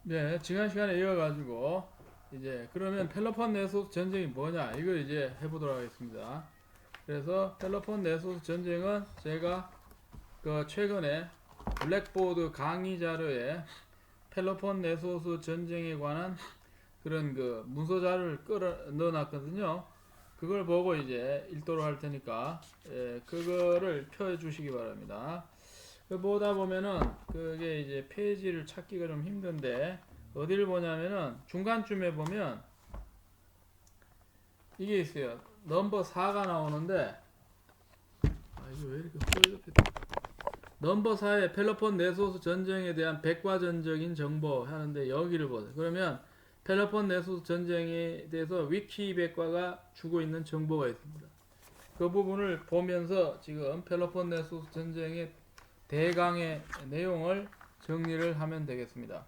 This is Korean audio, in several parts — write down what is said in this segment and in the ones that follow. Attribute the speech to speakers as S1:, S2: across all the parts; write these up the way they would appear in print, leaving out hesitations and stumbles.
S1: 네, 지난 시간에 이어가지고 이제 그러면 펠로폰네소스 전쟁이 뭐냐 이걸 이제 해보도록 하겠습니다. 그래서 펠로폰네소스 전쟁은 제가 그 최근에 블랙보드 강의 자료에 펠로폰네소스 전쟁에 관한 그런 그 문서 자료를 끌어 넣어놨거든요. 그걸 보고 이제 읽도록 할 테니까 그거를 펴주시기 바랍니다. 그 보다 보면은 그게 이제 페이지를 찾기가 좀 힘든데 어디를 보냐면은 중간쯤에 보면 이게 있어요. 넘버 4가 나오는데 이거 왜 이렇게 홀접해? 넘버 4에 펠로폰 네소스 전쟁에 대한 백과전적인 정보 하는데 여기를 보세요. 그러면 펠로폰 네소스 전쟁에 대해서 위키 백과가 주고 있는 정보가 있습니다. 그 부분을 보면서 지금 펠로폰 네소스 전쟁의 대강의 내용을 정리를 하면 되겠습니다.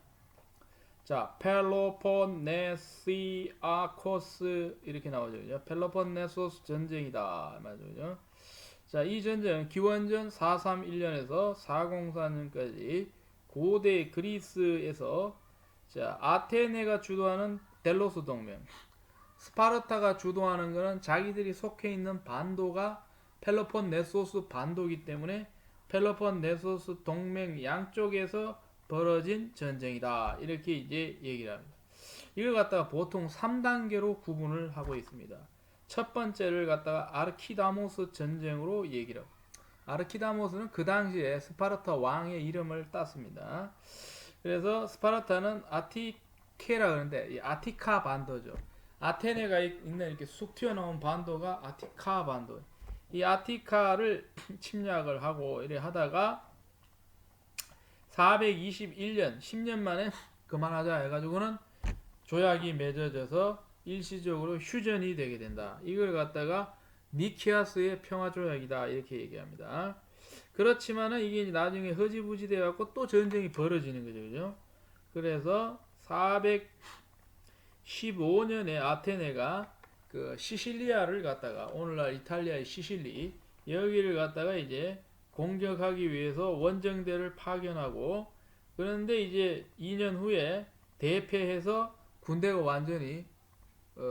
S1: 자, 펠로폰네시아코스 이렇게 나오죠. 그죠? 펠로폰네소스 전쟁이다. 맞죠? 자, 이 전쟁은 기원전 431년에서 404년까지 고대 그리스에서 자, 아테네가 주도하는 델로스 동맹, 스파르타가 주도하는 것은 자기들이 속해 있는 반도가 펠로폰네소스 반도이기 때문에 펠로폰네소스 동맹 양쪽에서 벌어진 전쟁이다. 이렇게 이제 얘기를 합니다. 이걸 갖다가 보통 3단계로 구분을 하고 있습니다. 첫 번째를 갖다가 아르키다모스 전쟁으로 얘기를 하고, 아르키다모스는 그 당시에 스파르타 왕의 이름을 땄습니다. 그래서 스파르타는 아티케라 그러는데 이 아티카 반도죠. 아테네가 있는 이렇게 쑥 튀어나온 반도가 아티카 반도. 이 아티카를 침략을 하고 이래 하다가 421년 10년 만에 그만하자 해가지고는 조약이 맺어져서 일시적으로 휴전이 되게 된다. 이걸 갖다가 니키아스의 평화조약이다 이렇게 얘기합니다. 그렇지만은 이게 나중에 허지부지 돼갖고 또 전쟁이 벌어지는 거죠, 그죠? 그래서 415년에 아테네가 그 시실리아를 갖다가 오늘날 이탈리아의 시실리 여기를 갖다가 이제 공격하기 위해서 원정대를 파견하고 그런데 이제 2년 후에 대패해서 군대가 완전히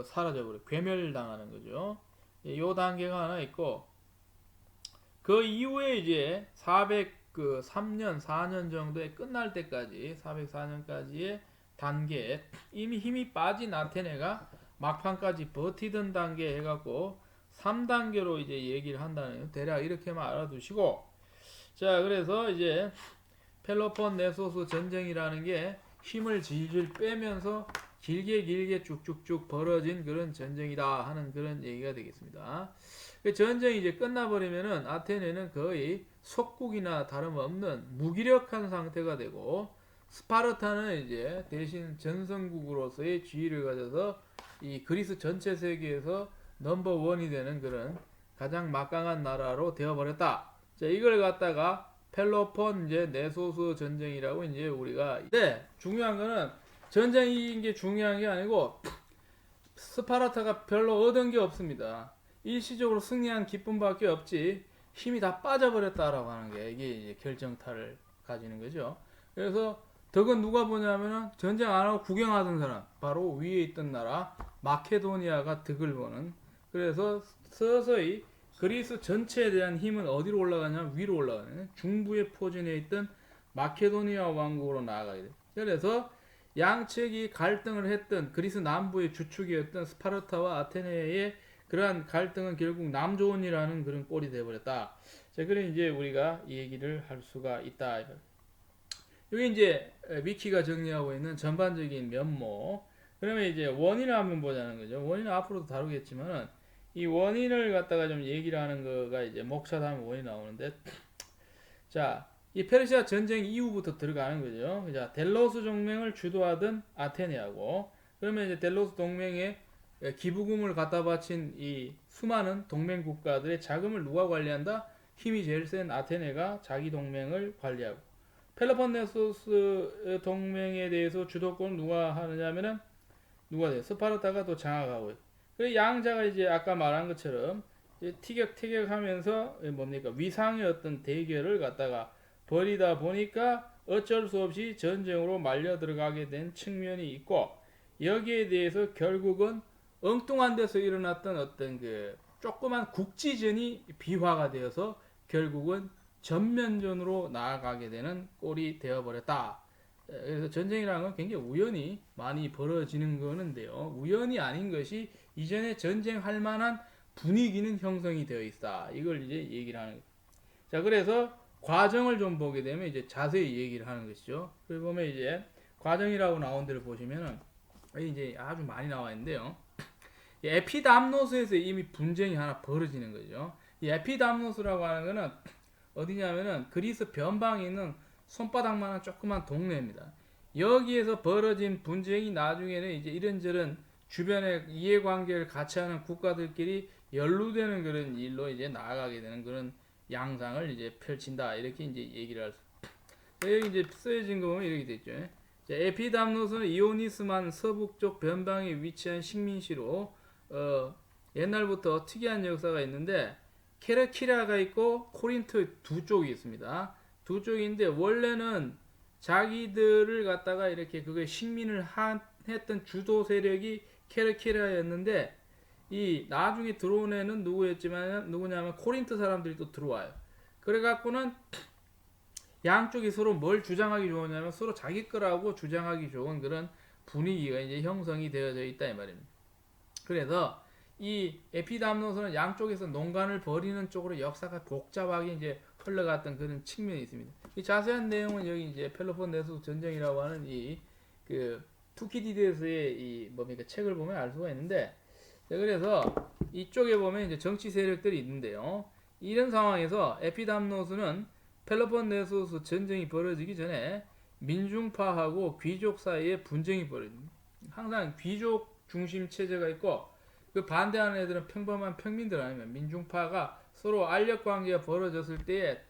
S1: 사라져버려 괴멸당하는 거죠. 요 단계가 하나 있고 그 이후에 이제 403년 4년 정도에 끝날 때까지 404년까지의 단계 이미 힘이 빠진 아테네가 막판까지 버티던 단계 해갖고 3단계로 이제 얘기를 한다는 대략 이렇게만 알아두시고 자 그래서 이제 펠로폰네소스 전쟁이라는 게 힘을 질질 빼면서 길게 쭉쭉쭉 벌어진 그런 전쟁이다 하는 그런 얘기가 되겠습니다. 그 전쟁이 이제 끝나버리면은 아테네는 거의 속국이나 다름없는 무기력한 상태가 되고 스파르타는 이제 대신 전성국으로서의 지위를 가져서 이 그리스 전체 세계에서 넘버 원이 되는 그런 가장 막강한 나라로 되어버렸다. 자, 이걸 갖다가 펠로폰 이제 네소스 전쟁이라고 이제 우리가 중요한 거는 전쟁인 게 중요한 게 아니고 스파르타가 별로 얻은 게 없습니다. 일시적으로 승리한 기쁨밖에 없지 힘이 다 빠져버렸다라고 하는 게 이게 이제 결정타를 가지는 거죠. 그래서 덕은 누가 보냐면은 전쟁 안 하고 구경하던 사람 바로 위에 있던 나라 마케도니아가 덕을 보는. 그래서 서서히 그리스 전체에 대한 힘은 어디로 올라가냐면 위로 올라가는 중부에 포진해 있던 마케도니아 왕국으로 나아가게 돼. 그래서 양측이 갈등을 했던 그리스 남부의 주축이었던 스파르타와 아테네의 그러한 갈등은 결국 남조원이라는 그런 꼴이 되어버렸다. 자, 그래 이제 우리가 이 얘기를 할 수가 있다. 여기 이제 위키가 정리하고 있는 전반적인 면모. 그러면 이제 원인을 한번 보자는 거죠. 원인은 앞으로도 다루겠지만은 이 원인을 갖다가 좀 얘기를 하는 거가 이제 목차하면 원인이 나오는데 자, 이 페르시아 전쟁 이후부터 들어가는 거죠. 자, 델로스 동맹을 주도하던 아테네하고 그러면 이제 델로스 동맹에 기부금을 갖다 바친 이 수많은 동맹 국가들의 자금을 누가 관리한다? 힘이 제일 센 아테네가 자기 동맹을 관리하고 펠로폰네소스 동맹에 대해서 주도권을 누가 하느냐면은 누가 돼요? 스파르타가 또 장악하고 그 양자가 이제 아까 말한 것처럼 티격태격하면서 뭡니까 위상의 어떤 대결을 갖다가 벌이다 보니까 어쩔 수 없이 전쟁으로 말려 들어가게 된 측면이 있고, 여기에 대해서 결국은 엉뚱한 데서 일어났던 어떤 그 조그만 국지전이 비화가 되어서 결국은 전면전으로 나아가게 되는 꼴이 되어버렸다. 그래서 전쟁이라는 건 굉장히 우연히 많이 벌어지는 거는데요. 우연이 아닌 것이 이전에 전쟁할 만한 분위기는 형성이 되어 있다. 이걸 이제 얘기를 하는 거죠. 자, 그래서 과정을 좀 보게 되면 이제 자세히 얘기를 하는 것이죠. 그래 보면 이제 과정이라고 나온 데를 보시면은 이제 아주 많이 나와 있는데요. 에피담노스에서 이미 분쟁이 하나 벌어지는 거죠. 이 에피담노스라고 하는 거는 어디냐면은 그리스 변방에 있는 손바닥만한 조그만 동네입니다. 여기에서 벌어진 분쟁이 나중에는 이제 이런저런 주변의 이해관계를 같이 하는 국가들끼리 연루되는 그런 일로 이제 나아가게 되는 그런 양상을 이제 펼친다. 이렇게 이제 얘기를 할 수. 여기 이제 쓰여진 거 보면 이렇게 됐죠. 에피담노스는 이오니스만 서북쪽 변방에 위치한 식민시로 옛날부터 특이한 역사가 있는데 케르키라가 있고 코린트 두 쪽이 있습니다. 두 쪽인데 원래는 자기들을 갖다가 이렇게 그게 식민을 했던 주도 세력이 케르키라였는데 이 나중에 들어온 애는 누구냐면 코린트 사람들이 또 들어와요. 그래 갖고는 양쪽이 서로 뭘 주장하기 좋으냐면 서로 자기 거라고 주장하기 좋은 그런 분위기가 이제 형성이 되어져 있다 이 말입니다. 그래서 이 에피담노스는 양쪽에서 농간을 벌이는 쪽으로 역사가 복잡하게 이제 흘러갔던 그런 측면이 있습니다. 이 자세한 내용은 여기 이제 펠로폰네소스 전쟁이라고 하는 이 그 투키디데스의 이 뭡니까 책을 보면 알 수가 있는데, 그래서 이쪽에 보면 이제 정치 세력들이 있는데요. 이런 상황에서 에피담노스는 펠로폰네소스 전쟁이 벌어지기 전에 민중파하고 귀족 사이에 분쟁이 벌어집니다. 항상 귀족 중심 체제가 있고 그 반대하는 애들은 평범한 평민들 아니면 민중파가 서로 알력 관계가 벌어졌을 때에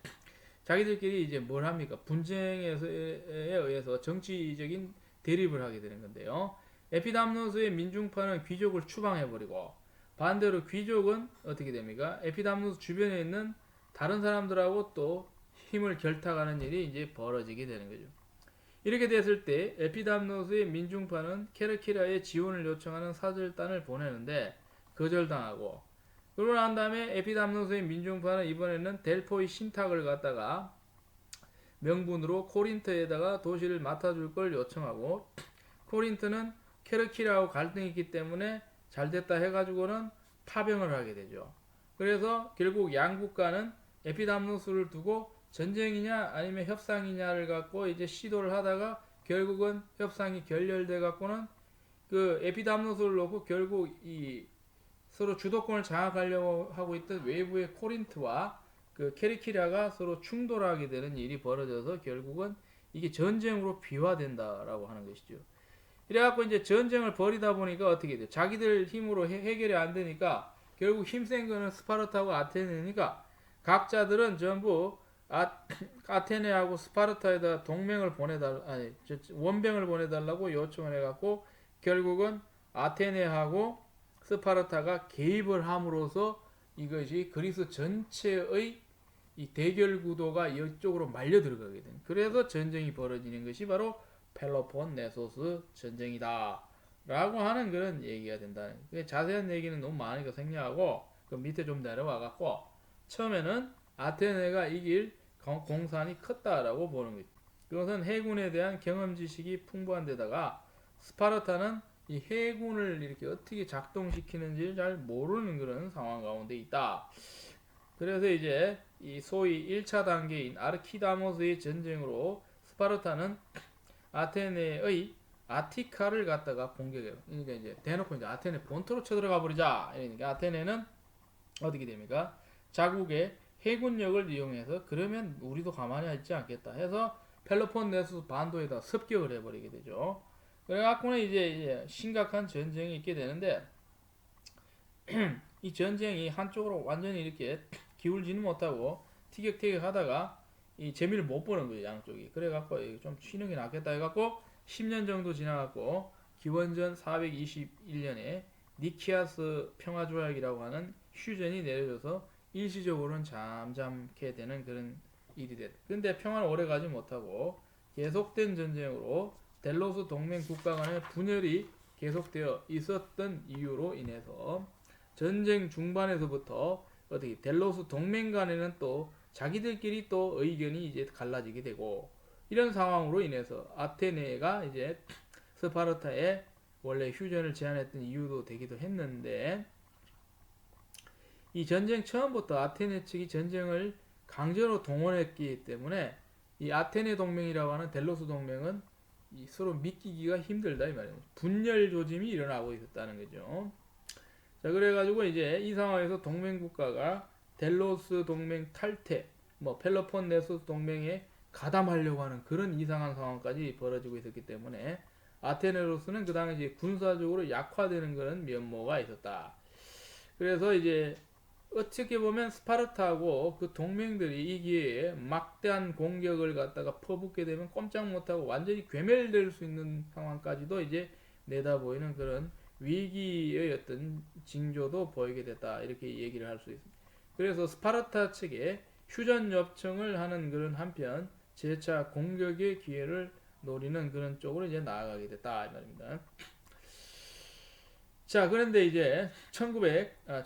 S1: 자기들끼리 이제 뭘 합니까? 분쟁에 의해서 정치적인 대립을 하게 되는 건데요. 에피담노스의 민중파는 귀족을 추방해버리고 반대로 귀족은 어떻게 됩니까? 에피담노스 주변에 있는 다른 사람들하고 또 힘을 결탁하는 일이 이제 벌어지게 되는 거죠. 이렇게 됐을 때 에피담노스의 민중파는 케르키라의 지원을 요청하는 사절단을 보내는데 거절당하고, 그러고 난 다음에 에피담노스의 민중파는 이번에는 델포의 신탁을 갖다가 명분으로 코린트에다가 도시를 맡아줄 걸 요청하고, 코린트는 케르키라하고 갈등이 있기 때문에 잘됐다 해가지고는 파병을 하게 되죠. 그래서 결국 양국가는 에피담노스를 두고 전쟁이냐 아니면 협상이냐를 갖고 이제 시도를 하다가 결국은 협상이 결렬돼 갖고는 그 에피담노스를 놓고 결국 이 서로 주도권을 장악하려고 하고 있던 외부의 코린트와 그 케르키라가 서로 충돌하게 되는 일이 벌어져서 결국은 이게 전쟁으로 비화된다라고 하는 것이죠. 이래갖고 이제 전쟁을 벌이다 보니까 어떻게 돼요? 자기들 힘으로 해결이 안 되니까 결국 힘센 거는 스파르타하고 아테네니까 각자들은 전부 아테네하고 스파르타에다 동맹을 원병을 보내달라고 요청을 해갖고 결국은 아테네하고 스파르타가 개입을 함으로써 이것이 그리스 전체의 이 대결 구도가 이쪽으로 말려 들어가게 된. 그래서 전쟁이 벌어지는 것이 바로 펠로폰네소스 전쟁이다 라고 하는 그런 얘기가 된다는. 자세한 얘기는 너무 많으니까 생략하고 그 밑에 좀 내려와 갖고 처음에는 아테네가 이길 공산이 컸다라고 보는 거죠. 그것은 해군에 대한 경험 지식이 풍부한 데다가 스파르타는 이 해군을 이렇게 어떻게 작동시키는지를 잘 모르는 그런 상황 가운데 있다. 그래서 이제 이 소위 1차 단계인 아르키다모스의 전쟁으로 스파르타는 아테네의 아티카를 갖다가 공격해요. 그러니까 이제 대놓고 이제 아테네 본토로 쳐들어가 버리자. 그러니까 아테네는 어떻게 됩니까? 자국의 해군력을 이용해서 그러면 우리도 가만히 있지 않겠다 해서 펠로폰네소스 반도에다 습격을 해버리게 되죠. 그래갖고는 이제 심각한 전쟁이 있게 되는데 이 전쟁이 한쪽으로 완전히 이렇게 기울지는 못하고 티격태격하다가 이 재미를 못 보는 거예요, 양쪽이. 그래갖고 좀 쉬는 게 낫겠다 해갖고 10년 정도 지나갖고 기원전 421년에 니키아스 평화조약이라고 하는 휴전이 내려져서 일시적으로는 잠잠케 되는 그런 일이 됐다. 근데 평화는 오래 가지 못하고 계속된 전쟁으로 델로스 동맹 국가 간의 분열이 계속되어 있었던 이유로 인해서 전쟁 중반에서부터 어떻게 델로스 동맹 간에는 또 자기들끼리 또 의견이 이제 갈라지게 되고 이런 상황으로 인해서 아테네가 이제 스파르타에 원래 휴전을 제안했던 이유도 되기도 했는데 이 전쟁 처음부터 아테네 측이 전쟁을 강제로 동원했기 때문에 이 아테네 동맹이라고 하는 델로스 동맹은 이 서로 믿기기가 힘들다 이 말이에요. 분열 조짐이 일어나고 있었다는 거죠. 자, 그래가지고 이제 이 상황에서 동맹 국가가 델로스 동맹 탈퇴, 뭐 펠로폰네소스 동맹에 가담하려고 하는 그런 이상한 상황까지 벌어지고 있었기 때문에 아테네로서는 그 당시에 군사적으로 약화되는 그런 면모가 있었다. 그래서 이제 어떻게 보면 스파르타하고 그 동맹들이 이 기회에 막대한 공격을 갖다가 퍼붓게 되면 꼼짝 못하고 완전히 괴멸될 수 있는 상황까지도 이제 내다보이는 그런 위기의 어떤 징조도 보이게 됐다. 이렇게 얘기를 할 수 있습니다. 그래서 스파르타 측에 휴전 요청을 하는 그런 한편 재차 공격의 기회를 노리는 그런 쪽으로 이제 나아가게 됐다. 이 말입니다. 자, 그런데 이제 1900이 아니라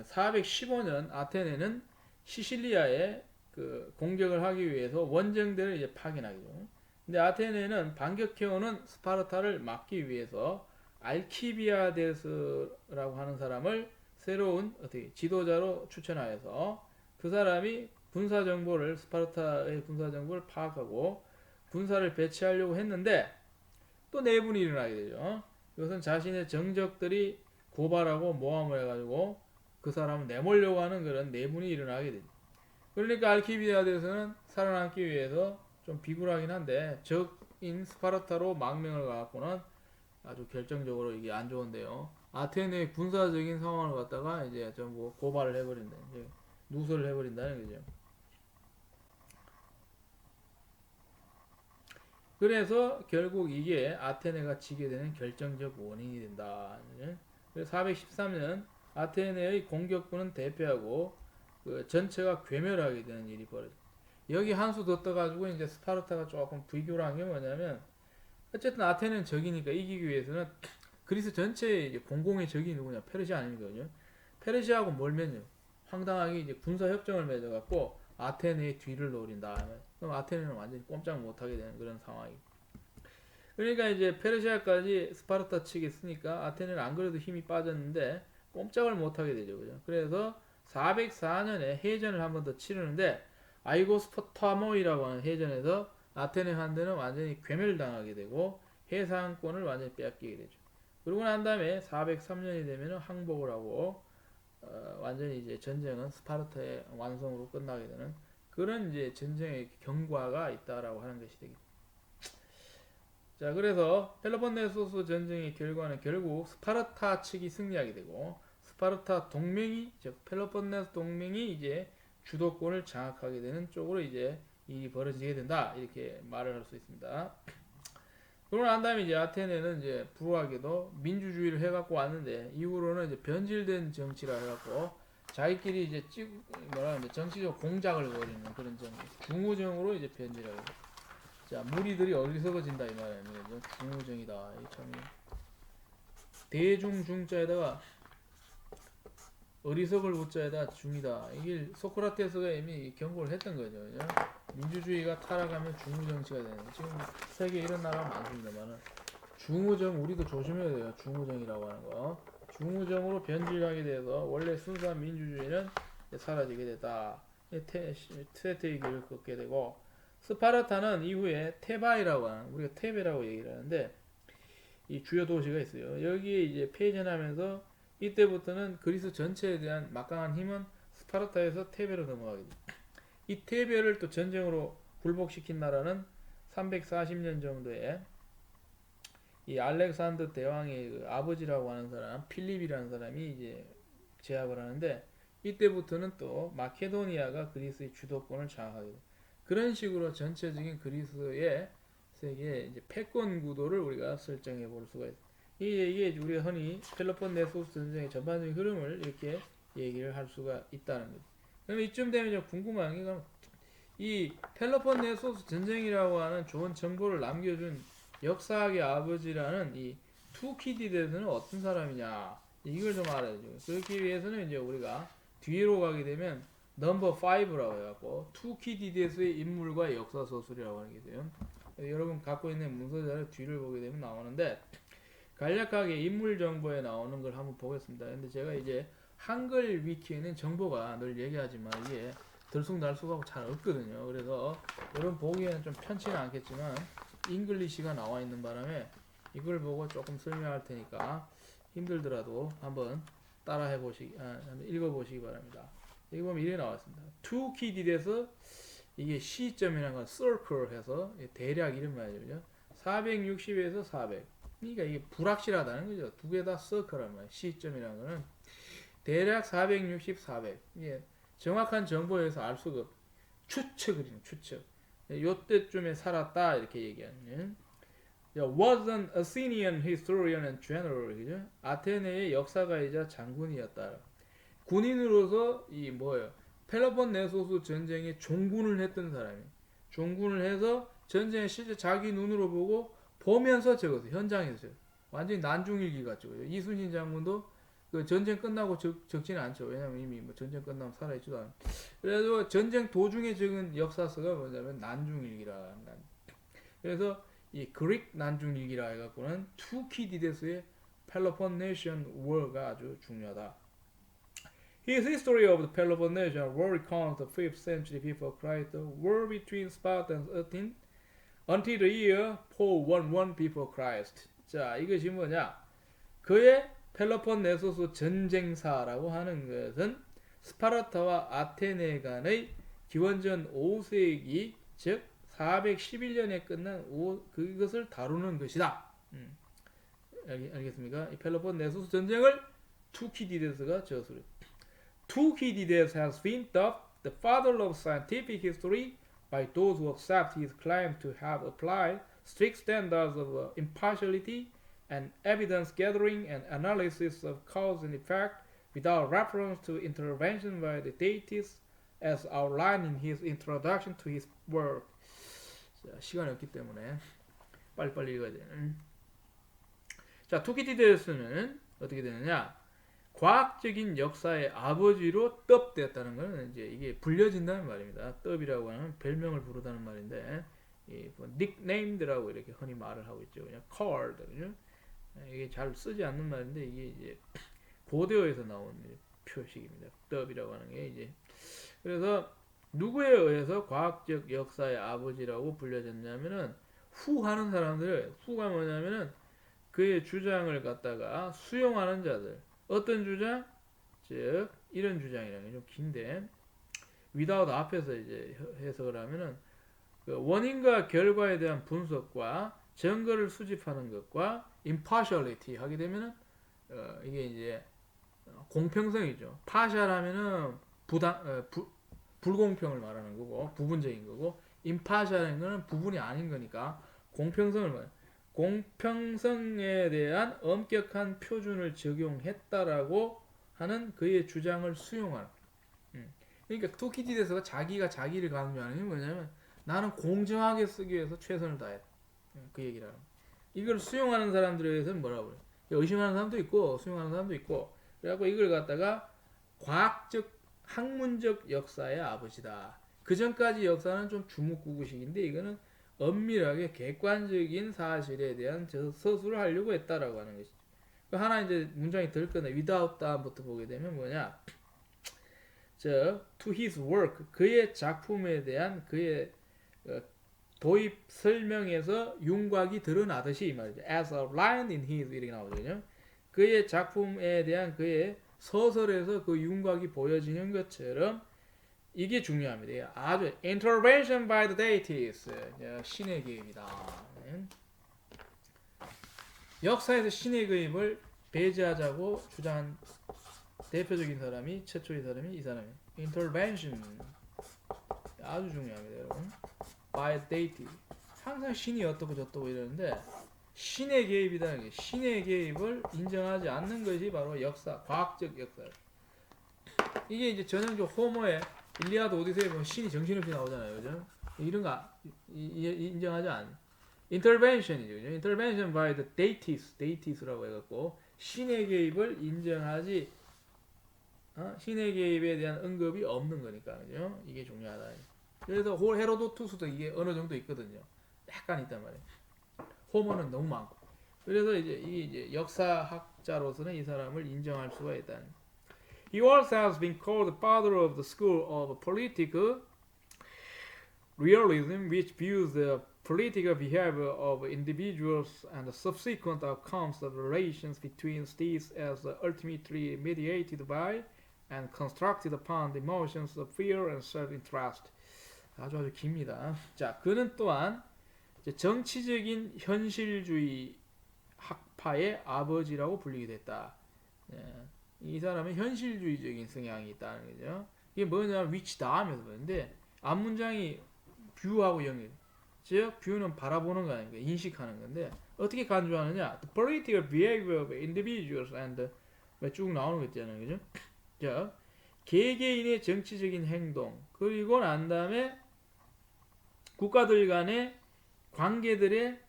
S1: 415년 아테네는 시실리아에 그 공격을 하기 위해서 원정대를 이제 파견하죠. 근데 아테네는 반격해오는 스파르타를 막기 위해서 알키비아데스라고 하는 사람을 새로운 어떻게 지도자로 추천하여서 그 사람이 군사 정보를 스파르타의 군사 정보를 파악하고 군사를 배치하려고 했는데 또 내분이 일어나게 되죠. 이것은 자신의 정적들이 고발하고 모함을 해가지고 그 사람을 내몰려고 하는 그런 내분이 일어나게 되죠. 그러니까 알키비아데스는 살아남기 위해서 좀 비굴하긴 한데 적인 스파르타로 망명을 가갖고는 아주 결정적으로 이게 안 좋은데요. 아테네의 군사적인 상황을 갖다가 이제 전부 고발을 해버린다. 이제 누설을 해버린다는 거죠. 그래서 결국 이게 아테네가 지게 되는 결정적 원인이 된다. 그래서 413년 아테네의 공격군은 대패하고 그 전체가 괴멸하게 되는 일이 벌어져. 여기 한 수 더 떠가지고 이제 스파르타가 조금 비교를 게 뭐냐면 어쨌든 아테네는 적이니까 이기기 위해서는 그리스 전체의 이제 공공의 적이 누구냐? 페르시아 아닙니까? 페르시아하고 멀면요. 황당하게 이제 군사 협정을 맺어갖고 아테네의 뒤를 노린다. 그럼 아테네는 완전히 꼼짝 못하게 되는 그런 상황이. 그러니까 이제 페르시아까지 스파르타 측에 쓰니까 아테네는 안 그래도 힘이 빠졌는데 꼼짝을 못하게 되죠. 그죠? 그래서 404년에 해전을 한 번 더 치르는데 아이고스포타모이라고 하는 해전에서 아테네 환대는 완전히 괴멸당하게 되고 해상권을 완전히 빼앗기게 되죠. 그러고 난 다음에 403년이 되면 항복을 하고 완전히 이제 전쟁은 스파르타의 완성으로 끝나게 되는 그런 이제 전쟁의 경과가 있다라고 하는 것이 되겠죠. 자, 그래서 펠로폰네소스 전쟁의 결과는 결국 스파르타 측이 승리하게 되고 스파르타 동맹이 즉 펠로폰네소 동맹이 이제 주도권을 장악하게 되는 쪽으로 이제 일이 벌어지게 된다 이렇게 말을 할 수 있습니다. 그러고 난 다음에 이제 아테네는 이제 불우하게도 민주주의를 해갖고 왔는데 이후로는 이제 변질된 정치라 해갖고 자기끼리 이제 정치적 공작을 벌이는 그런 정치 중후정으로 이제 변질하게 돼. 자, 무리들이 어리석어진다 이 말이에요. 중후정이다. 이 참 대중 중자에다가 어리석을 우자에다 중이다. 이게 소크라테스가 이미 경고를 했던 거죠. 그죠? 민주주의가 타락하면 중후정치가 되는. 지금 세계에 이런 나라가 많습니다만은 중후정 우리도 조심해야 돼요. 중후정이라고 하는 거. 중후정으로 변질하게 돼서 원래 순수한 민주주의는 사라지게 됐다. 퇴퇴의 길을 걷게 되고 스파르타는 이후에 테바이라고 하는 우리가 테베라고 얘기를 하는데 이 주요 도시가 있어요. 여기에 이제 패전하면서 이때부터는 그리스 전체에 대한 막강한 힘은 스파르타에서 테베로 넘어가게 됩니다. 이 테베를 또 전쟁으로 굴복시킨 나라는 340년 정도에 이 알렉산더 대왕의 그 아버지라고 하는 사람 필립이라는 사람이 이제 제압을 하는데 이때부터는 또 마케도니아가 그리스의 주도권을 장악하게 됩니다. 그런 식으로 전체적인 그리스의 세계 이제 패권 구도를 우리가 설정해 볼 수가 있습니다. 이게 우리가 흔히 펠로폰네소스 전쟁의 전반적인 흐름을 이렇게 얘기를 할 수가 있다는 거죠. 그럼 이쯤 되면 궁금한 게 이 펠로폰네소스 전쟁이라고 하는 좋은 정보를 남겨준 역사학의 아버지라는 이 투키디데스는 어떤 사람이냐 이걸 좀 알아야죠. 그렇기 위해서는 이제 우리가 뒤로 가게 되면 넘버 5라고 해갖고 투키디데스의 인물과 역사 서술이라고 하는 게 있어요. 여러분 갖고 있는 문서자료 뒤를 보게 되면 나오는데 간략하게 인물 정보에 나오는 걸 한번 보겠습니다. 근데 제가 이제 한글 위키에는 정보가 늘 얘기하지만 이게 들쑥날쑥하고 잘 없거든요. 그래서 여러분 보기에는 좀 편치는 않겠지만 잉글리시가 나와 있는 바람에 이걸 보고 조금 설명할 테니까 힘들더라도 한번 따라해 보시기, 한번 읽어 보시기 바랍니다. 여기 보면 이렇게 나왔습니다. To kid에서 이게 시점이라는 건 circle 해서 대략 이런 말이죠. 460에서 400. 그러니까 이게 불확실하다는 거죠. 두 개 다 circle란 말이에요. 시점이라는 거는 대략 460, 400. 이게 정확한 정보에서 알 수가 없. 추측이죠. 추측. 요때쯤에 살았다 이렇게 얘기하는. Was an Athenian historian and general. 그죠? 아테네의 역사가이자 장군이었다. 군인으로서 이 뭐예요? 펠로폰네소스 전쟁에 종군을 했던 사람이. 종군을 해서 전쟁에 실제 자기 눈으로 보면서 적었어요. 현장에서요. 완전히 난중일기 같죠. 그죠? 이순신 장군도 그 전쟁 끝나고 적지는 않죠. 왜냐면 이미 뭐 전쟁 끝나면 살아있지도 않아요. 그래서 전쟁 도중에 적은 역사서가 뭐냐면 난중일기라. 그래서 이 그릭 난중일기라 해갖고는 투키디데스의 펠로폰네시안 워가 아주 중요하다. His history of the Peloponnesian War recounts the 5th century before Christ, the war between Sparta and Athens, until the year 411 before Christ. 자, 이것이 뭐냐? 그의 펠로폰네소스 전쟁사라고 하는 것은 스파르타와 아테네 간의 기원전 5세기, 즉 411년에 끝난 그것을 다루는 것이다. 알겠습니까? 이 펠로폰네소스 전쟁을 투키디데스가 저술했다. Thucydides has been dubbed the father of scientific history by those who accept his claim to have applied strict standards of impartiality and evidence gathering and analysis of cause and effect without reference to intervention by the deities as outlined in his introduction to his work. 자, 시간이 없기 때문에 빨리빨리 읽어야 돼요. 자, 투키디데스는 어떻게 되느냐? 과학적인 역사의 아버지로 떡되었다는 것은 이제 이게 불려진다는 말입니다. 떡이라고 하는 별명을 부르다는 말인데, 뭐 닉네임드라고 이렇게 흔히 말을 하고 있죠. 그냥 called, 그죠? 이게 잘 쓰지 않는 말인데 이게 이제 고대어에서 나온 표식입니다. 떡이라고 하는 게 이제 그래서 누구에 의해서 과학적 역사의 아버지라고 불려졌냐면은 후하는 사람들, 후가 뭐냐면은 그의 주장을 갖다가 수용하는 자들. 어떤 주장? 즉 이런 주장이라는 게 좀 긴데 without 앞에서 이제 해석을 하면은 그 원인과 결과에 대한 분석과 증거를 수집하는 것과 impartiality 하게 되면은 이게 이제 공평성이죠. partial하면은 불공평을 말하는 거고 부분적인 거고 impartial한 거는 부분이 아닌 거니까 공평성을 말해요. 공평성에 대한 엄격한 표준을 적용했다라고 하는 그의 주장을 수용하는. 그러니까 투키디데스가 자기가 자기를 강조하는 게 뭐냐면 나는 공정하게 쓰기 위해서 최선을 다했다. 그 얘기라는. 이걸 수용하는 사람들에 대해서는 뭐라고 그래요? 의심하는 사람도 있고 수용하는 사람도 있고. 그래갖고 이걸 갖다가 과학적 학문적 역사의 아버지다. 그 전까지 역사는 좀 주묵구구식인데 이거는 엄밀하게 객관적인 사실에 대한 서술을 하려고 했다라고 하는 것이죠. 하나 이제 문장이 덜 건데 without 다음부터 보게 되면 뭐냐? to his work 그의 작품에 대한 그의 도입 설명에서 윤곽이 드러나듯이 이 말이죠. as outlined in his 이렇게 나오거든요. 그의 작품에 대한 그의 서설에서 그 윤곽이 보여지는 것처럼 이게 중요합니다. 아주 intervention by the deities 신의 개입이다. 역사에서 신의 개입을 배제하자고 주장한 대표적인 사람이 최초의 사람이 이 사람이에요. intervention 아주 중요합니다, 여러분. by the deity 항상 신이 어떻고 저떻고 이러는데 신의 개입이라는 게 신의 개입을 인정하지 않는 것이 바로 역사, 과학적 역사. 이게 이제 전형적 호모의 일리아드 오디세이 보면 신이 정신없이 나오잖아요, 그죠? 이런 거 인정하지 않. intervention이죠, 그죠? intervention by the deities,라고 해갖고 신의 개입을 인정하지, 신의 개입에 대한 언급이 없는 거니까, 그죠? 이게 중요하다. 그래서 헤로도투스도 이게 어느 정도 있거든요. 약간 있단 말이에요. 호모는 너무 많고. 그래서 이제 역사학자로서는 이 사람을 인정할 수가 있다. He also has been called the father of the school of political realism, which views the political behavior of individuals and the subsequent outcomes of relations between states as ultimately mediated by and constructed upon the emotions of fear and self-interest. 아주 깁니다. 자, 그는 또한 정치적인 현실주의 학파의 아버지라고 불리게 됐다. 이 사람은 현실주의적인 성향이 있다는 거죠. 이게 뭐냐면 which 다음에서 보는데 앞문장이 view하고 연결. 즉 view는 바라보는 거 아닙니까? 인식하는 건데 어떻게 간주하느냐? The political behavior of individuals and 쭉 나오는 거 있잖아요, 그죠? 자, 개개인의 정치적인 행동 그리고 난 다음에 국가들 간의 관계들의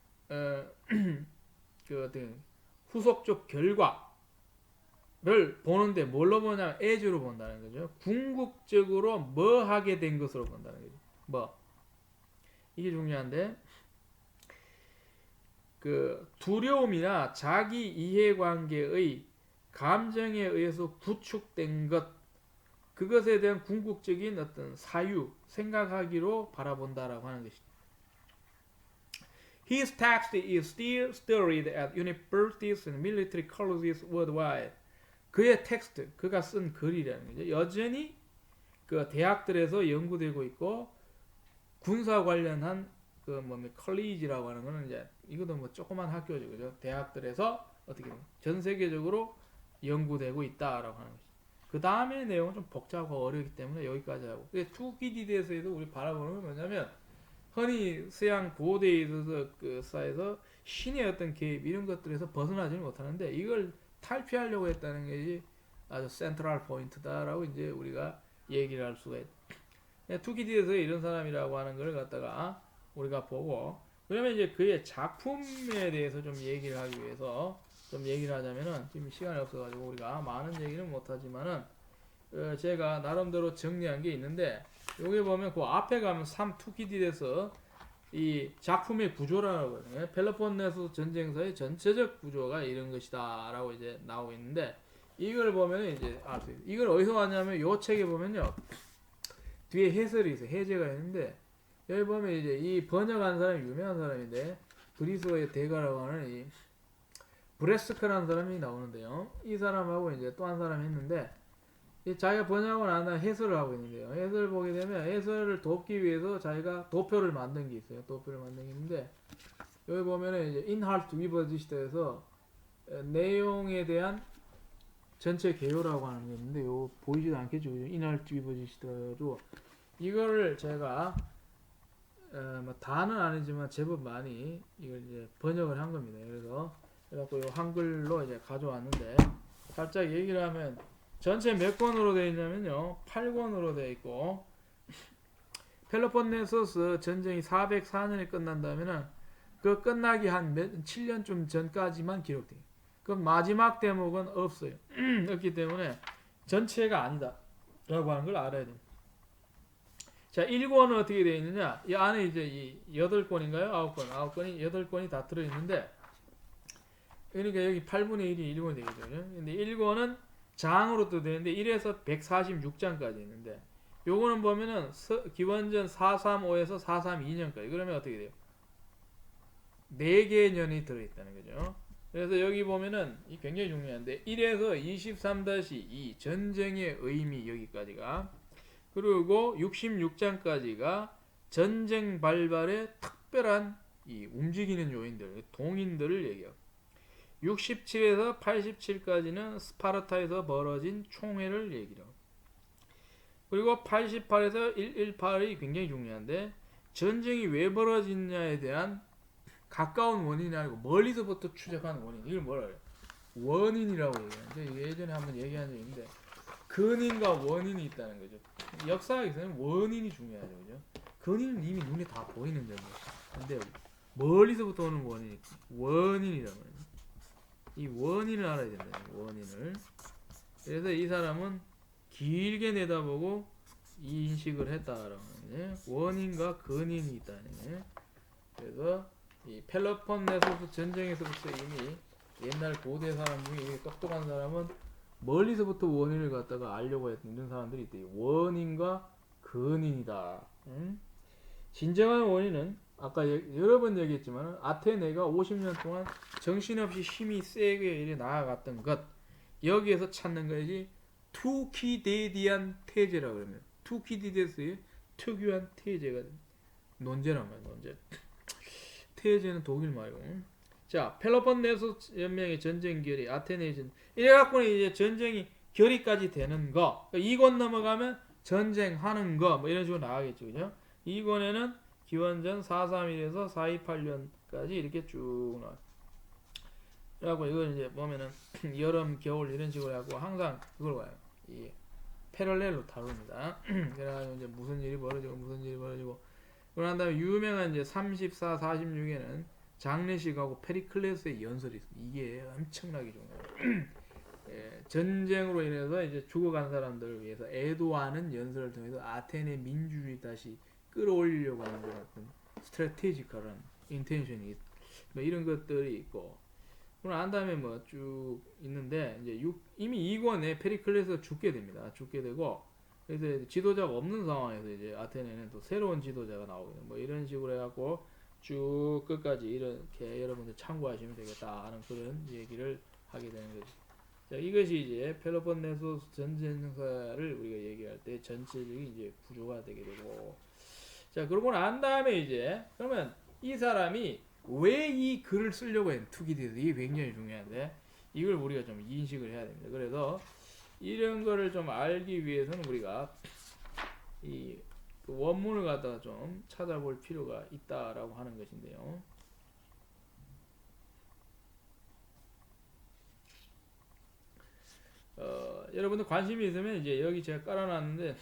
S1: 그 어떤 후속적 결과를 보는데 뭘로 보냐면 as로 본다는 거죠. 궁극적으로 뭐 하게 된 것으로 본다는 거죠. 뭐 이게 중요한데 그 두려움이나 자기 이해관계의 감정에 의해서 구축된 것 그것에 대한 궁극적인 어떤 사유 생각하기로 바라본다라고 하는 것이죠. His text is still studied at universities and military colleges worldwide. 그의 텍스트, 그가 쓴 글이라는 거죠. 여전히 그 대학들에서 연구되고 있고 군사 관련한 그 뭐 컬리지라고 하는 거는 이제 이것도 뭐 조그만 학교죠, 그죠? 대학들에서 어떻게 전 세계적으로 연구되고 있다라고 하는 거죠. 그 다음에 내용은 좀 복잡하고 어렵기 때문에 여기까지 하고. 투기디드에서도 우리 바라보는 건 뭐냐면 흔히 서양 고대에 있어서 그 사에서 신의 어떤 개입 이런 것들에서 벗어나지는 못하는데 이걸 탈피하려고 했다는 것이 아주 센트럴 포인트다라고 이제 우리가 얘기를 할 수가 있다. 투기디에서 이런 사람이라고 하는 걸 갖다가 우리가 보고 그러면 이제 그의 작품에 대해서 좀 얘기를 하기 위해서 좀 얘기를 하자면은 지금 시간이 없어가지고 우리가 많은 얘기는 못하지만은 제가 나름대로 정리한 게 있는데 여기 보면 그 앞에 가면 3투기디에서 이 작품의 구조라고 하거든요. 펠로폰네소 전쟁사의 전체적 구조가 이런 것이다 라고 이제 나오고 있는데 이걸 보면 이제 이걸 어디서 왔냐면 요 책에 보면요 뒤에 해설이 있어요. 해제가 있는데 여기 보면 이제 이 번역한 사람이 유명한 사람인데 그리스어의 대가라고 하는 이 브레스크라는 사람이 나오는데요. 이 사람하고 이제 또 한 사람이 했는데 자기가 번역하고 난 다음에 해설을 하고 있는데요. 해설을 보게 되면 해설을 돕기 위해서 자기가 도표를 만든 게 있어요. 도표를 만든 게 있는데 여기 보면은 이제 인할트 위버지시트에서 내용에 대한 전체 개요라고 하는 게 있는데 요 보이지도 않겠죠. 인할트 위버지시트로 이거를 제가 뭐 다는 아니지만 제법 많이 이걸 이제 번역을 한 겁니다. 그래갖고 요 한글로 이제 가져왔는데 살짝 얘기를 하면 전체 몇 권으로 되어 있냐면요 8권으로 되어 있고 펠로폰네소스 전쟁이 404년에 끝난다면은 그 끝나기 한 7년쯤 전까지만 기록돼요. 그럼 마지막 대목은 없어요. 없기 때문에 전체가 아니다 라고 하는 걸 알아야 됩니다. 자, 1권은 어떻게 되어 있느냐? 이 안에 이제 이 8권인가요? 9권이 8권이 다 들어 있는데 그러니까 여기 8분의 1이 1권이 되겠죠. 근데 1권은 장으로 또 되는데 1에서 146장까지 있는데 요거는 보면은 기원전 435에서 432년까지 그러면 어떻게 돼요? 4개의 년이 들어있다는 거죠. 그래서 여기 보면은 이 굉장히 중요한데 1에서 23-2 전쟁의 의미 여기까지가 그리고 66장까지가 전쟁 발발의 특별한 이 움직이는 요인들 동인들을 얘기하고 67에서 87까지는 스파르타에서 벌어진 총회를 얘기하고 그리고 88에서 118이 굉장히 중요한데 전쟁이 왜 벌어졌냐에 대한 가까운 원인이 아니고 멀리서부터 추적하는 원인 이걸 뭐라 그래요? 원인이라고 얘기하는데 예전에 한번 얘기한 적이 있는데 근인과 원인이 있다는 거죠. 역사학에서는 원인이 중요하죠, 그죠? 근인은 이미 눈에 다 보이는 점이에요. 근데 멀리서부터 오는 원인이란 말이에요. 이 원인을 알아야 된다. 원인을. 그래서 이 사람은 길게 내다보고 이 인식을 했다라는 거예요. 원인과 근인이 있다는. 그래서 이 펠로폰네소스 전쟁에서부터 이미 옛날 고대 사람 중에 똑똑한 사람은 멀리서부터 원인을 갖다가 알려고 했던 이런 사람들이 있대요. 원인과 근인이다. 진정한 원인은 아까 여러 번 얘기했지만 아테네가 50년 동안 정신없이 힘이 세게 이래 나아갔던 것, 여기에서 찾는 것이 투키디디안 태제라고 그러면 투키디데스의 특유한 태제가 논제란 말이야. 논제. 태제는 독일 말고. 자, 펠로폰네소스 연맹의 전쟁 결의, 아테네의 전쟁. 이래갖고는 이제 전쟁이 결의까지 되는 거. 그러니까 이권 넘어가면 전쟁하는 거. 뭐 이런 식으로 나가겠죠. 그죠? 이권에는 기원전 431에서 428년까지 이렇게 쭉 나와요. 그래갖고 이걸 이제 보면은 여름, 겨울 이런 식으로 해갖고 항상 그걸 봐요. 이 패럴렐로 다룹니다. 그래가지고 이제 무슨 일이 벌어지고. 그런 다음에 유명한 이제 34, 46에는 장례식하고 페리클레스의 연설이 있습니다. 이게 엄청나게 중요해요. 예, 전쟁으로 인해서 이제 죽어간 사람들을 위해서 애도하는 연설을 통해서 아테네 민주주의 다시 끌어올리려고 하는 것 같은 스트래테지컬한 인텐션이 뭐 이런 것들이 있고. 그런 다음에 뭐 쭉 있는데 이제 이미 2권에 페리클레스가 죽게 됩니다. 죽게 되고 그래서 지도자가 없는 상황에서 이제 아테네는 또 새로운 지도자가 나오거든요. 뭐 이런 식으로 해갖고 쭉 끝까지 이렇게 여러분들 참고하시면 되겠다 하는 그런 얘기를 하게 되는 거죠. 자, 이것이 이제 펠로폰네소스 전쟁사를 우리가 얘기할 때 전체적인 이제 구조가 되게 되고. 자, 그러고 난 다음에 이제 그러면 이 사람이 왜 이 글을 쓰려고 했는 투기디스, 이게 굉장히 중요한데 이걸 우리가 좀 인식을 해야 됩니다. 그래서 이런 거를 좀 알기 위해서는 우리가 이 원문을 갖다가 좀 찾아볼 필요가 있다라고 하는 것인데요. 여러분들 관심이 있으면 이제 여기 제가 깔아놨는데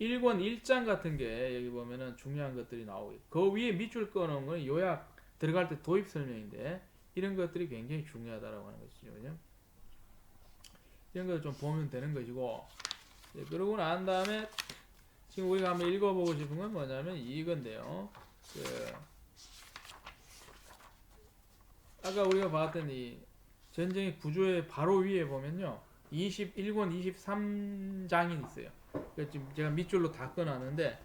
S1: 1권 1장 같은 게 여기 보면은 중요한 것들이 나오고 그 위에 밑줄 꺼놓은 건 요약 들어갈 때 도입 설명인데 이런 것들이 굉장히 중요하다라고 하는 것이죠. 그죠? 이런 걸 좀 보면 되는 것이고, 그러고 난 다음에 지금 우리가 한번 읽어보고 싶은 건 뭐냐면 이건데요. 아까 우리가 봤던 이 전쟁의 구조의 바로 위에 보면요. 21권 23장이 있어요. 지금 제가 밑줄로 다 꺼놨는데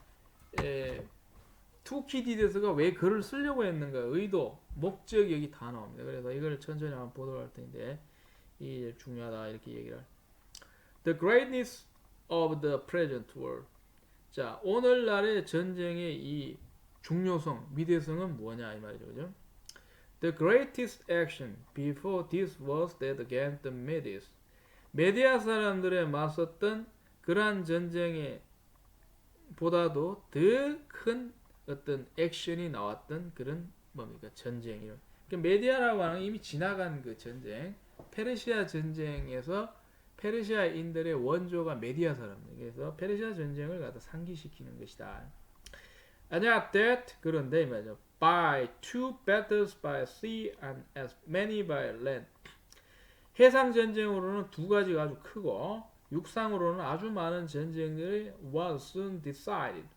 S1: 투키디데스가 왜 글을 쓰려고 했는가, 의도, 목적 여기 다 나옵니다. 그래서 이걸 천천히 한번 보도록 할 텐데 이 중요하다 이렇게 얘기를. The greatness of the present world. 자, 오늘날의 전쟁의 이 중요성, 위대성은 뭐냐 이 말이죠. 그죠? The greatest action before this was that against the Medes. 메디아 사람들에 맞섰던 그러한 전쟁에 보다도 더 큰 어떤 액션이 나왔던 그런 뭡니까? 전쟁이요. 그러니까 메디아라고 하는 이미 지나간 그 전쟁, 페르시아 전쟁에서 페르시아인들의 원조가 메디아 사람들. 그래서 페르시아 전쟁을 갖다 상기시키는 것이다. 아니야, that 그런데 말이죠. By two battles by sea and as many by land. 해상 전쟁으로는 두 가지가 아주 크고 육상으로는 아주 많은 전쟁들이 was soon decided.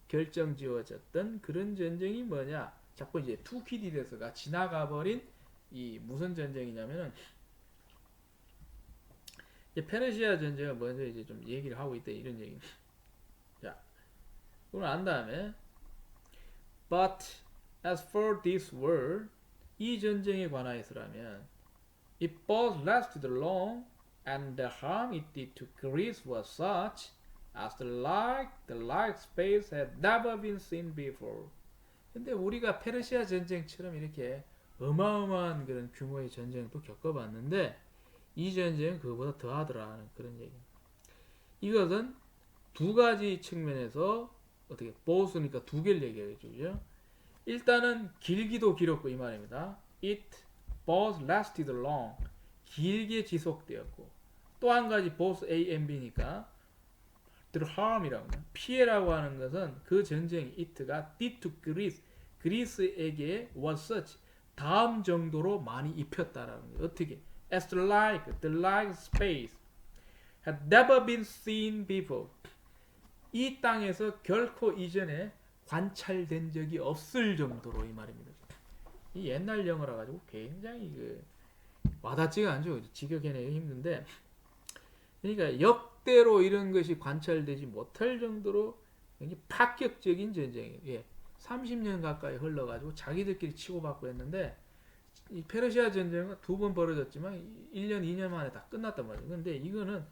S1: 결정지어졌던 그런 전쟁이 뭐냐? 자꾸 이제 투키디데스가 지나가 버린 이 무슨 전쟁이냐면은 이제 페르시아 전쟁을 먼저 이제 좀 얘기를 하고 있다 이런 얘기입니다. 자, 그걸 안 다음에 But as for this war, 이 전쟁에 관하여서라면 it both lasted long and the harm it did to Greece was such as the like space had never been seen before. 근데 우리가 페르시아 전쟁처럼 이렇게 어마어마한 그런 규모의 전쟁도 겪어봤는데 이 전쟁은 그거보다 더하더라는 그런 얘기입니다. 이것은 두 가지 측면에서 어떻게 보수니까 두 개를 얘기하겠죠. 일단은 길기도 길었고 이 말입니다. It both lasted long. 길게 지속되었고 또 한 가지 both A and B니까 the harm이라고 합니다. 피해라고 하는 것은 그 전쟁 it가 did to Greece, 그리스에게 was such 다음 정도로 많이 입혔다라는 거예요. 어떻게? As the like space had never been seen before. 이 땅에서 결코 이전에 관찰된 적이 없을 정도로 이 말입니다. 이 옛날 영어라 가지고 굉장히 와닿지가 않죠. 직역해내기 힘든데, 그러니까 역대로 이런 것이 관찰되지 못할 정도로 굉장히 파격적인 전쟁이에요. 예. 30년 가까이 흘러가지고 자기들끼리 치고받고 했는데, 이 페르시아 전쟁은 2번 벌어졌지만 1년, 2년 만에 다 끝났단 말이에요. 근데 이거는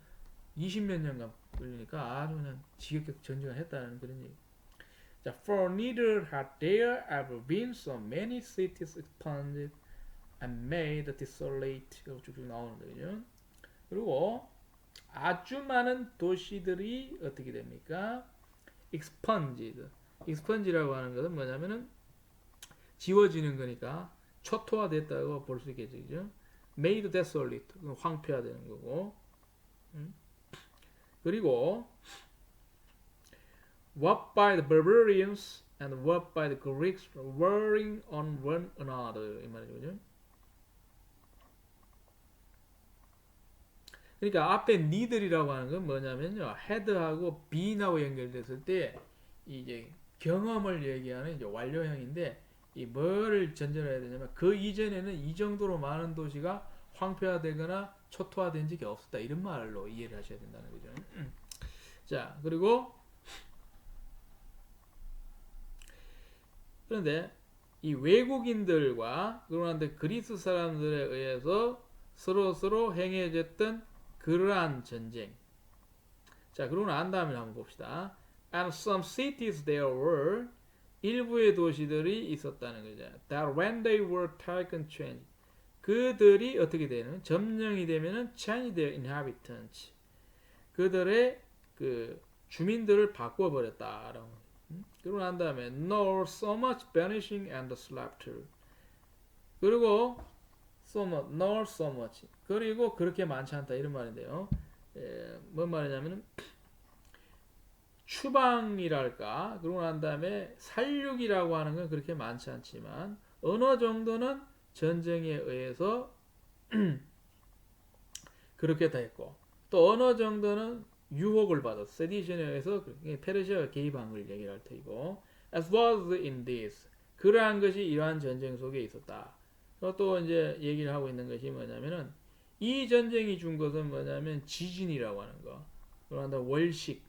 S1: 20몇 년간 걸리니까 아주 그냥 지겹게 전쟁을 했다는 그런 얘기. 자, for neither had there ever been so many cities expanded and made desolate. 쭉쭉 나오는 거죠. 그리고 아주 많은 도시들이 어떻게 됩니까? expunged. expunge라고 하는 것은 뭐냐면은 지워지는 거니까 초토화됐다고 볼 수 있겠죠. 그죠? made desolate. 황폐화되는 거고. 그리고 what by the barbarians and what by the Greeks warring on one another. 이 말이죠. 그죠? 그러니까 앞에 need이라고 하는 건 뭐냐면요. had하고 been하고 연결됐을 때 이제 경험을 얘기하는 이제 완료형인데, 이 뭐를 전제해야 되냐면 그 이전에는 이 정도로 많은 도시가 황폐화되거나 초토화된 적이 없었다, 이런 말로 이해를 하셔야 된다는 거죠. 자, 그런데 이 외국인들과 그런데 그리스 사람들에 의해서 서로 행해졌던 그러한 전쟁. 자, 그러고 난 다음에 한번 봅시다. And some cities there were, 일부의 도시들이 있었다는 거죠. That when they were taken change, 그들이 어떻게 되는? 점령이 되면은 change their inhabitants, 그들의 그 주민들을 바꿔버렸다라고. 그러고 난 다음에 nor so much banishing and slaughter, 그리고 so much, nor so much, 그리고 그렇게 많지 않다, 이런 말인데요. 뭔 말이냐면은 추방이랄까, 그러고 난 다음에 살육이라고 하는 건 그렇게 많지 않지만 어느 정도는 전쟁에 의해서 그렇게 다 했고, 또 어느 정도는 유혹을 받았어. 세디션에 의해서 페르시아가 개입한 걸 얘기할 테이고, as was in this, 그러한 것이 이러한 전쟁 속에 있었다. 또 이제 얘기를 하고 있는 것이 뭐냐면은 이 전쟁이 준 것은 뭐냐면 지진이라고 하는 거, 그러나 월식,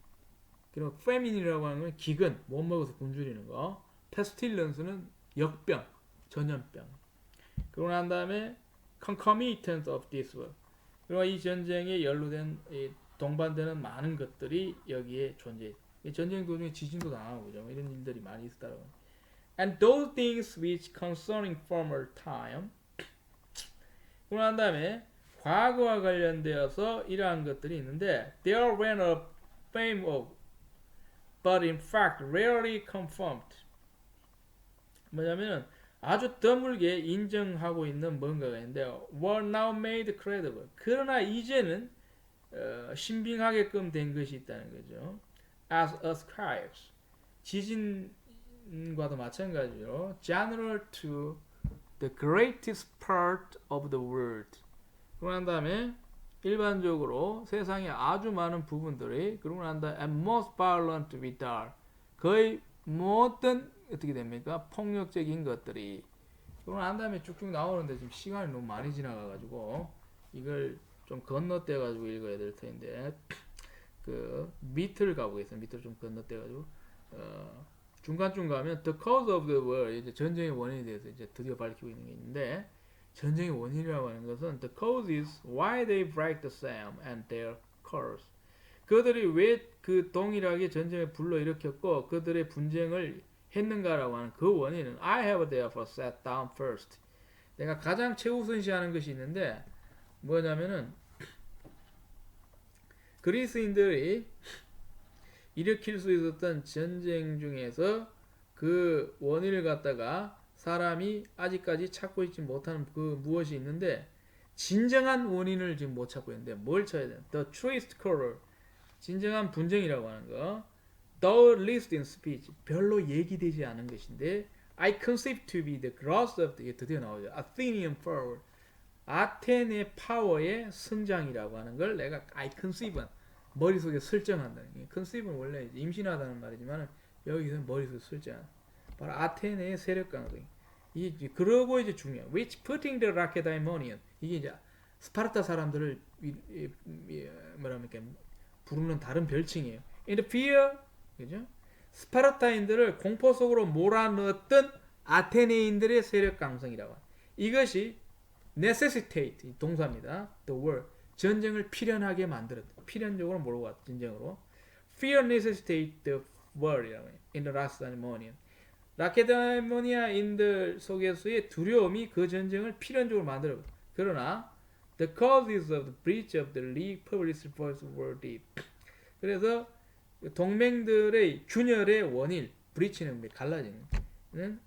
S1: 그리고 페민이라고 하는 건 기근, 못 먹어서 굶주리는 거, 페스틸런스는 역병, 전염병. 그러고 난 다음에 concomitant of this war, 그리고 이 전쟁에 연루된 동반되는 많은 것들이 여기에 존재해. 전쟁 도중에 지진도 당하고 그죠? 이런 일들이 많이 있었다고. And those things which concerning former time, 그러고 난 다음에 과거와 관련되어서 이러한 것들이 있는데, there went a fame of, but in fact rarely confirmed. 뭐냐면 아주 드물게 인정하고 있는 뭔가가 있는데, were now made credible, 그러나 이제는 신빙하게끔 된 것이 있다는 거죠. as ascribes, 지진과도 마찬가지로 general to the greatest part of the world. 그러고 난 다음에 일반적으로 세상의 아주 많은 부분들이, 그러고 난 다음에 and most violent withal, 거의 모든 어떻게 됩니까? 폭력적인 것들이. 그러고 난 다음에 쭉쭉 나오는데 지금 시간이 너무 많이 지나가가지고 이걸 좀 건너뛰어가지고 읽어야 될 텐데, 그 밑을 가보겠습니다. 밑을 좀 건너뛰어가지고 중간쯤 가면 the cause of the war, 이제 전쟁의 원인에 대해서 이제 드디어 밝히고 있는 게 있는데, 전쟁의 원인이라고 하는 것은 the cause is why they break the same and their cause, 그들이 왜 그 동일하게 전쟁을 불러일으켰고 그들의 분쟁을 했는가라고 하는 그 원인은 I have therefore set down first, 내가 가장 최우선시하는 것이 있는데 뭐냐면은 그리스인들이 일으킬 수 있었던 전쟁 중에서 그 원인을 갖다가 사람이 아직까지 찾고 있지 못하는 그 무엇이 있는데, 진정한 원인을 지금 못 찾고 있는데 뭘 찾아야 돼요? The truest cause, 진정한 분쟁이라고 하는 거. Though least in speech, 별로 얘기되지 않은 것인데, I conceive to be the growth of the, 드디어 나오죠. Athenian power. 아테네 파워의 성장이라고 하는 걸 내가 I conceive, 머릿속에 설정한다는 게. conceive는 원래 임신하다는 말이지만 여기서 머릿속에 설정. 바로 아테네의 세력 강등. 그러고 이제 중요한. Which putting the Lacedaemonian, 이게 이제 스파르타 사람들을 뭐랍니까 부르는 다른 별칭이에요. In the fear, 그죠? 스파르타인들을 공포 속으로 몰아넣었던 아테네인들의 세력 강성이라고. 이것이 necessitate, 동사입니다. The war, 전쟁을 필연하게 만들었다. 필연적으로 몰고 갔다. 전쟁으로. Fear necessitate the war이라고 해요. In the Lacedaemonian. 라케다모니아인들 속에서의 두려움이 그 전쟁을 필연적으로 만들어. 그러나 the causes of the breach of the league published force were deep. 그래서 동맹들의 균열의 원인, 브리치는 갈라지는,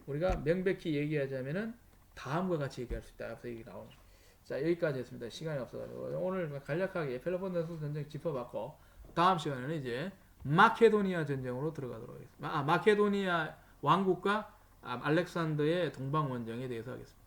S1: 우리가 명백히 얘기하자면은 다음과 같이 얘기할 수 있다. 앞서 얘기 나오는. 자, 여기까지 했습니다. 시간이 없어가지고 오늘 간략하게 펠로폰네소 전쟁 짚어봤고, 다음 시간에는 이제 마케도니아 전쟁으로 들어가도록 하겠습니다. 마케도니아 왕국과 알렉산더의 동방 원정에 대해서 하겠습니다.